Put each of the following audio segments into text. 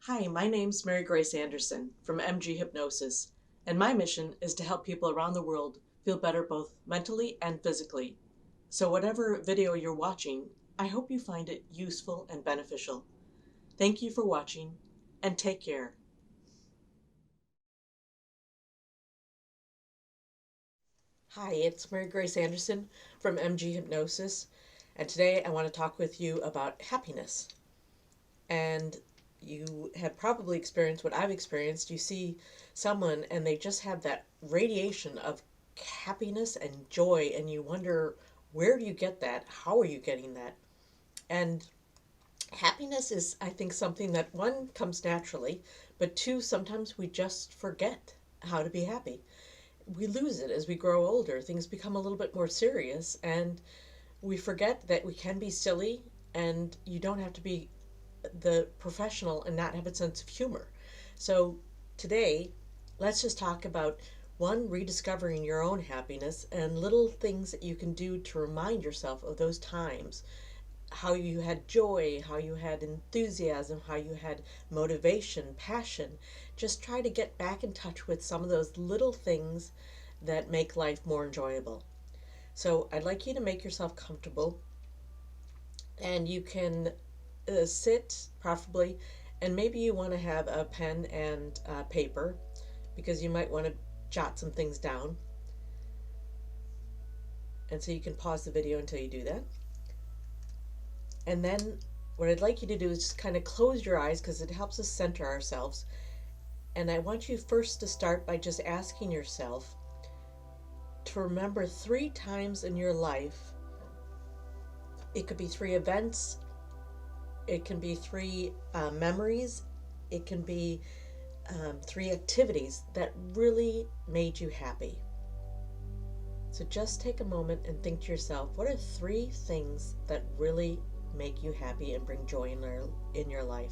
Hi, my name's Marygrace Anderson from MG Hypnosis, and my mission is to help people around the world feel better both mentally and physically. So whatever video you're watching, I hope you find it useful and beneficial. Thank you for watching, and take care. Hi, it's Marygrace Anderson from MG Hypnosis, and today I want to talk with you about happiness. And you have probably experienced what I've experienced. You see someone and they just have that radiation of happiness and joy, and you wonder, where do you get that? How are you getting that? And happiness is, I think, something that one comes naturally, but two, sometimes we just forget how to be happy. We lose it as we grow older. Things become a little bit more serious, and we forget that we can be silly, and you don't have to be the professional and not have a sense of humor. So today, let's just talk about one, rediscovering your own happiness and little things that you can do to remind yourself of those times, how you had joy, how you had enthusiasm, how you had motivation, passion. Just try to get back in touch with some of those little things that make life more enjoyable. So I'd like you to make yourself comfortable, and you can sit preferably, and maybe you want to have a pen and paper because you might want to jot some things down. And so you can pause the video until you do that. And then what I'd like you to do is just kind of close your eyes because it helps us center ourselves. And I want you first to start by just asking yourself to remember 3 times in your life. It could be 3 events, it can be 3 memories, it can be 3 activities that really made you happy. So just take a moment and think to yourself, what are 3 things that really make you happy and bring joy in your life?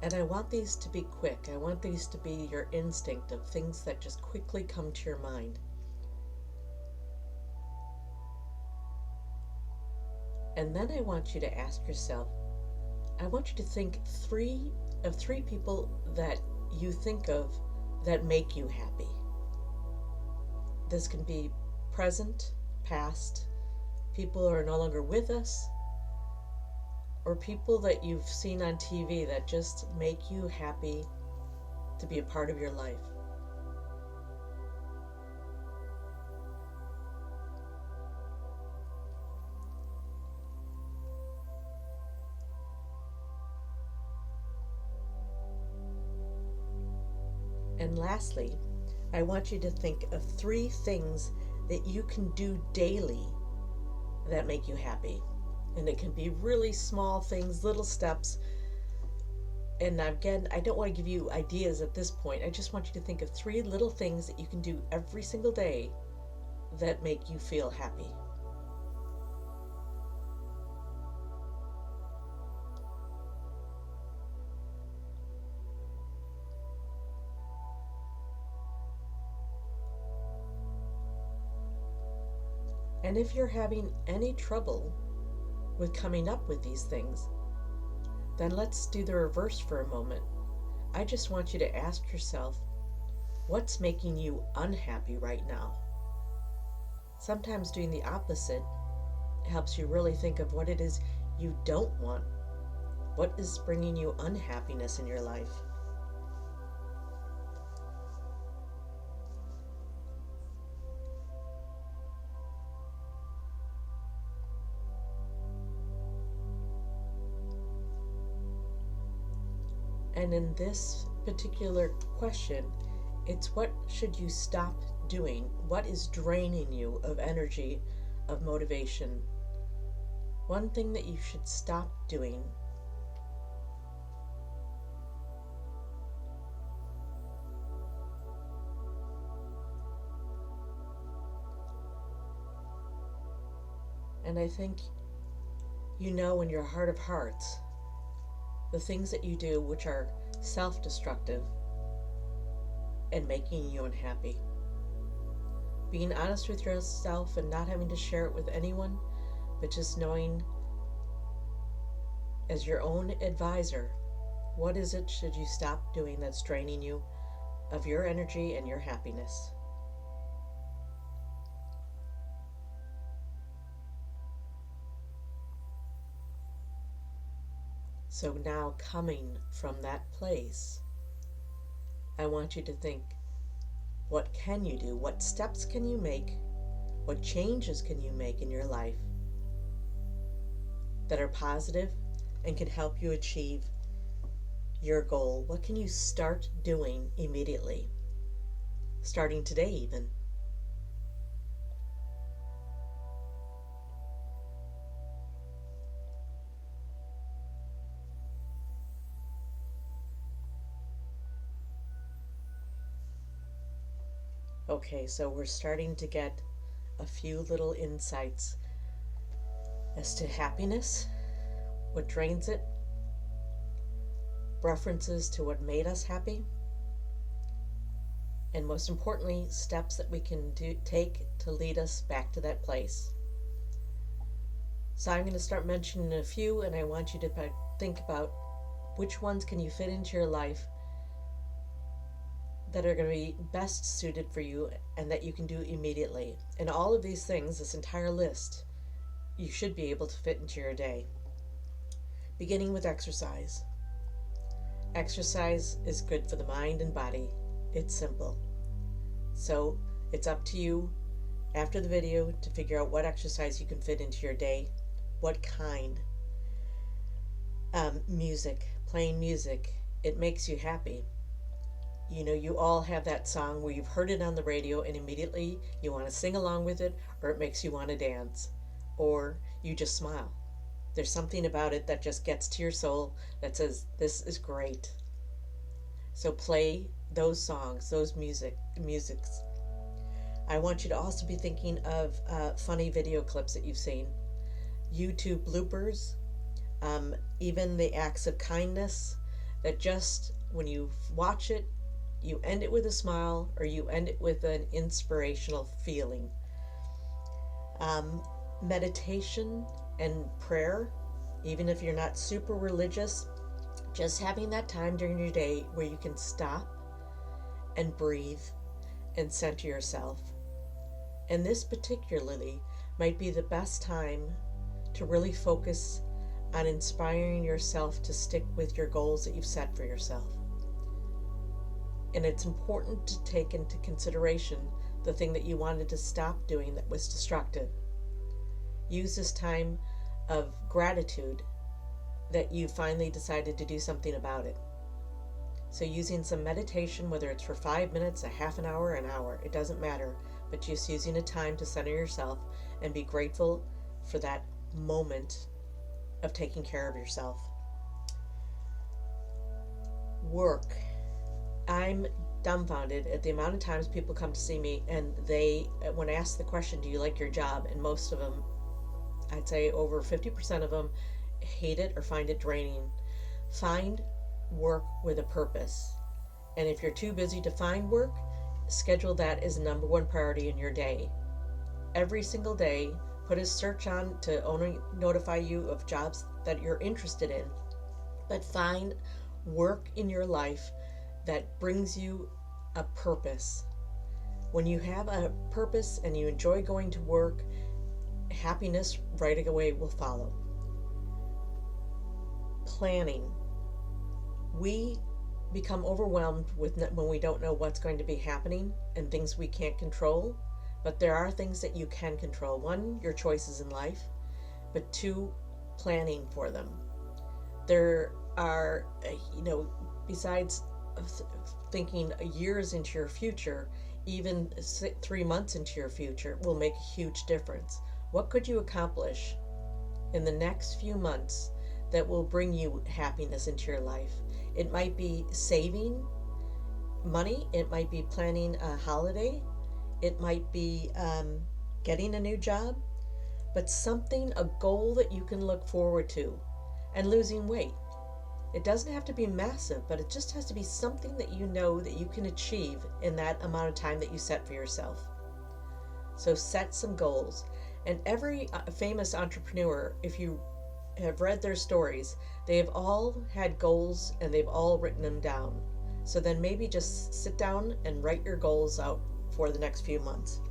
And I want these to be quick. I want these to be your instinct of things that just quickly come to your mind. And then I want you to ask yourself, I want you to think 3 people that you think of that make you happy. This can be present, past, people who are no longer with us, or people that you've seen on TV that just make you happy to be a part of your life. And lastly, I want you to think of 3 things that you can do daily that make you happy. And it can be really small things, little steps. And again, I don't want to give you ideas at this point. I just want you to think of 3 little things that you can do every single day that make you feel happy. And if you're having any trouble with coming up with these things, then let's do the reverse for a moment. I just want you to ask yourself, what's making you unhappy right now? Sometimes doing the opposite helps you really think of what it is you don't want. What is bringing you unhappiness in your life? And in this particular question, it's what should you stop doing? What is draining you of energy, of motivation? One thing that you should stop doing. And I think you know in your heart of hearts the things that you do which are self-destructive and making you unhappy. Being honest with yourself and not having to share it with anyone, but just knowing as your own advisor, what is it should you stop doing that's draining you of your energy and your happiness? So now, coming from that place, I want you to think, what can you do? What steps can you make? What changes can you make in your life that are positive and can help you achieve your goal? What can you start doing immediately? Starting today, even. Okay, so we're starting to get a few little insights as to happiness, what drains it, references to what made us happy, and most importantly, steps that we can take to lead us back to that place. So I'm going to start mentioning a few, and I want you to think about which ones can you fit into your life that are going to be best suited for you and that you can do immediately. And all of these things, this entire list, you should be able to fit into your day. Beginning with exercise. Exercise is good for the mind and body. It's simple. So it's up to you after the video to figure out what exercise you can fit into your day, what kind. Music, playing music, it makes you happy. You know, you all have that song where you've heard it on the radio and immediately you want to sing along with it, or it makes you want to dance, or you just smile. There's something about it that just gets to your soul that says, this is great. So play those songs, those musics. I want you to also be thinking of funny video clips that you've seen, YouTube bloopers, even the acts of kindness that just, when you watch it, you end it with a smile or you end it with an inspirational feeling. Meditation and prayer, even if you're not super religious, just having that time during your day where you can stop and breathe and center yourself. And this particularly might be the best time to really focus on inspiring yourself to stick with your goals that you've set for yourself. And it's important to take into consideration the thing that you wanted to stop doing that was destructive. Use this time of gratitude that you finally decided to do something about it. So using some meditation, whether it's for 5 minutes, a half an hour, it doesn't matter, but just using a time to center yourself and be grateful for that moment of taking care of yourself. Work. I'm dumbfounded at the amount of times people come to see me and they, when asked the question, do you like your job? And most of them, I'd say over 50% of them, hate it or find it draining. Find work with a purpose. And if you're too busy to find work, schedule that as number one priority in your day. Every single day, put a search on to only notify you of jobs that you're interested in. But find work in your life that brings you a purpose. When you have a purpose and you enjoy going to work, happiness right away will follow. Planning. We become overwhelmed when we don't know what's going to be happening and things we can't control, but there are things that you can control. One, your choices in life, but two, planning for them. There are, besides thinking years into your future, even 3 months into your future will make a huge difference. What could you accomplish in the next few months that will bring you happiness into your life? It might be saving money, it might be planning a holiday, it might be getting a new job, but something, a goal that you can look forward to. And losing weight. It doesn't have to be massive, but it just has to be something that you know that you can achieve in that amount of time that you set for yourself. So set some goals. And every famous entrepreneur, if you have read their stories, they have all had goals and they've all written them down. So then maybe just sit down and write your goals out for the next few months.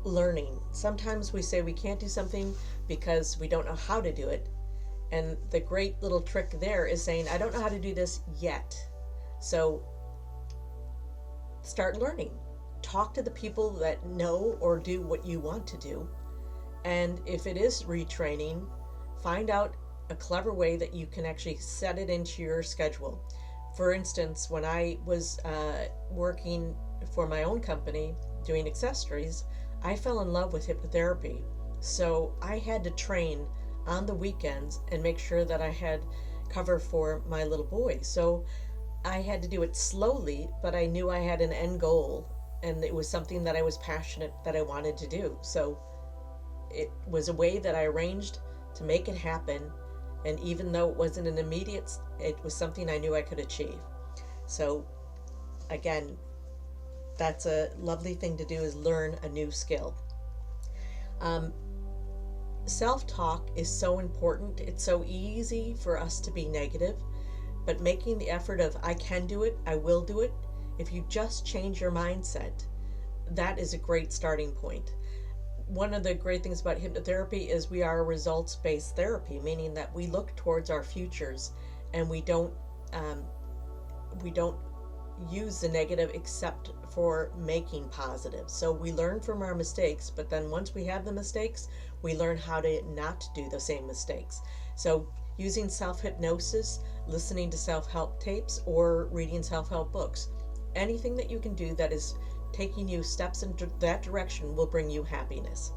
Learning. Sometimes we say we can't do something because we don't know how to do it. And the great little trick there is saying, I don't know how to do this yet. So start learning. Talk to the people that know or do what you want to do. And if it is retraining, find out a clever way that you can actually set it into your schedule. For instance, when I was working for my own company doing accessories, I fell in love with hypnotherapy. So I had to train on the weekends and make sure that I had cover for my little boy. So I had to do it slowly, but I knew I had an end goal and it was something that I was passionate that I wanted to do. So it was a way that I arranged to make it happen. And even though it wasn't an immediate, it was something I knew I could achieve. So again, that's a lovely thing to do, is learn a new skill. Self-talk is so important. It's so easy for us to be negative, but making the effort of I can do it, I will do it, if you just change your mindset, that is a great starting point. One of the great things about hypnotherapy is we are a results-based therapy, meaning that we look towards our futures and we don't use the negative except for making positive. So we learn from our mistakes, but then once we have the mistakes, we learn how to not do the same mistakes. So using self-hypnosis, listening to self-help tapes, or reading self-help books, anything that you can do that is taking you steps in that direction will bring you happiness.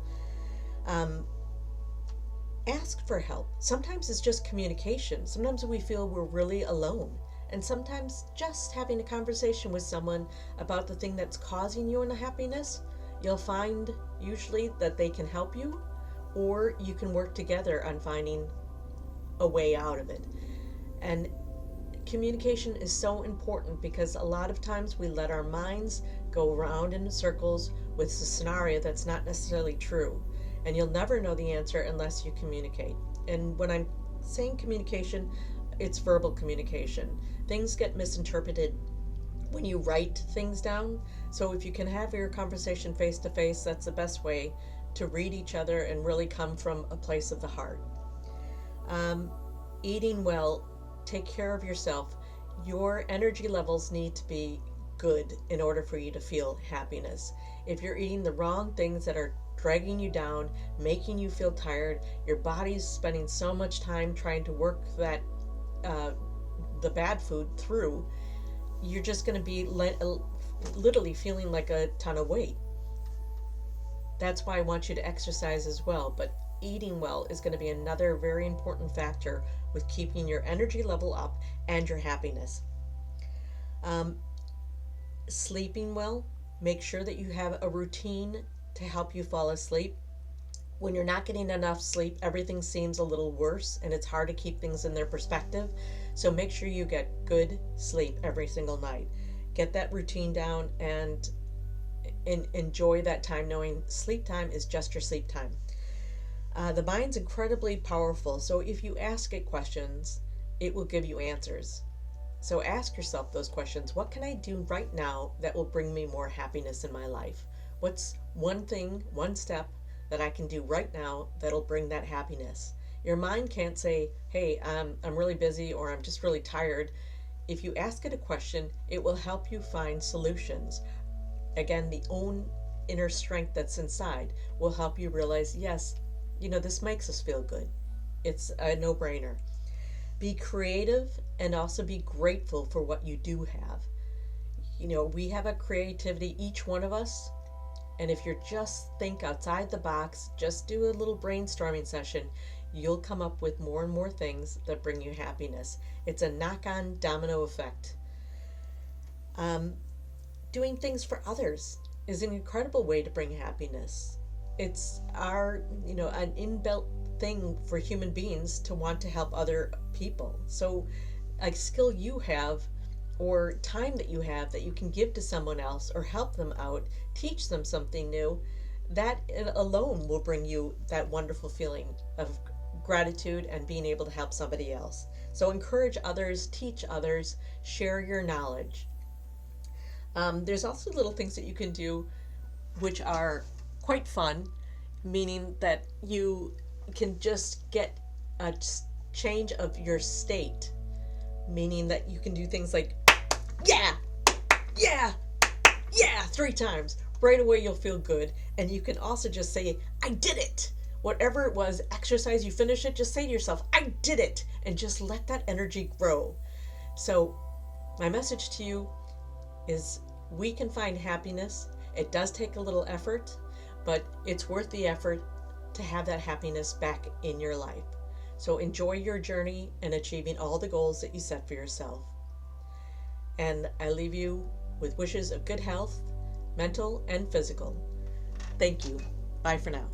Ask for help. Sometimes it's just communication. Sometimes we feel we're really alone. And sometimes just having a conversation with someone about the thing that's causing you unhappiness, you'll find usually that they can help you, or you can work together on finding a way out of it. And communication is so important because a lot of times we let our minds go around in circles with a scenario that's not necessarily true. And you'll never know the answer unless you communicate. And when I'm saying communication, it's verbal communication. Things get misinterpreted when you write things down. So if you can have your conversation face to face, that's the best way to read each other and really come from a place of the heart. Eating well, take care of yourself. Your energy levels need to be good in order for you to feel happiness. If you're eating the wrong things that are dragging you down, making you feel tired, your body's spending so much time trying to work that the bad food through, you're just going to be literally feeling like a ton of weight. That's why I want you to exercise as well, but eating well is going to be another very important factor with keeping your energy level up and your happiness. Sleeping well, make sure that you have a routine to help you fall asleep. When you're not getting enough sleep, everything seems a little worse and it's hard to keep things in their perspective. So make sure you get good sleep every single night. Get that routine down and enjoy that time knowing sleep time is just your sleep time. The mind's incredibly powerful, so if you ask it questions, it will give you answers. So ask yourself those questions. What can I do right now that will bring me more happiness in my life? What's one thing, one step that I can do right now that'll bring that happiness? Your mind can't say, hey, I'm really busy or I'm just really tired. If you ask it a question, it will help you find solutions. Again, the own inner strength that's inside will help you realize, yes, this makes us feel good. It's a no-brainer. Be creative and also be grateful for what you do have. We have a creativity, each one of us. And if you just think outside the box, just do a little brainstorming session, you'll come up with more and more things that bring you happiness. It's a knock-on domino effect. Doing things for others is an incredible way to bring happiness. It's an inbuilt thing for human beings to want to help other people. So a skill you have or time that you have that you can give to someone else or help them out, teach them something new, that alone will bring you that wonderful feeling of gratitude and being able to help somebody else. So encourage others, teach others, share your knowledge. There's also little things that you can do which are quite fun, meaning that you can just get a change of your state, meaning that you can do things like, yeah, yeah, yeah, 3 times. Right away, you'll feel good. And you can also just say, I did it. Whatever it was, exercise, you finish it, just say to yourself, I did it. And just let that energy grow. So, my message to you is we can find happiness. It does take a little effort, but it's worth the effort to have that happiness back in your life. So enjoy your journey in achieving all the goals that you set for yourself. And I leave you with wishes of good health, mental and physical. Thank you. Bye for now.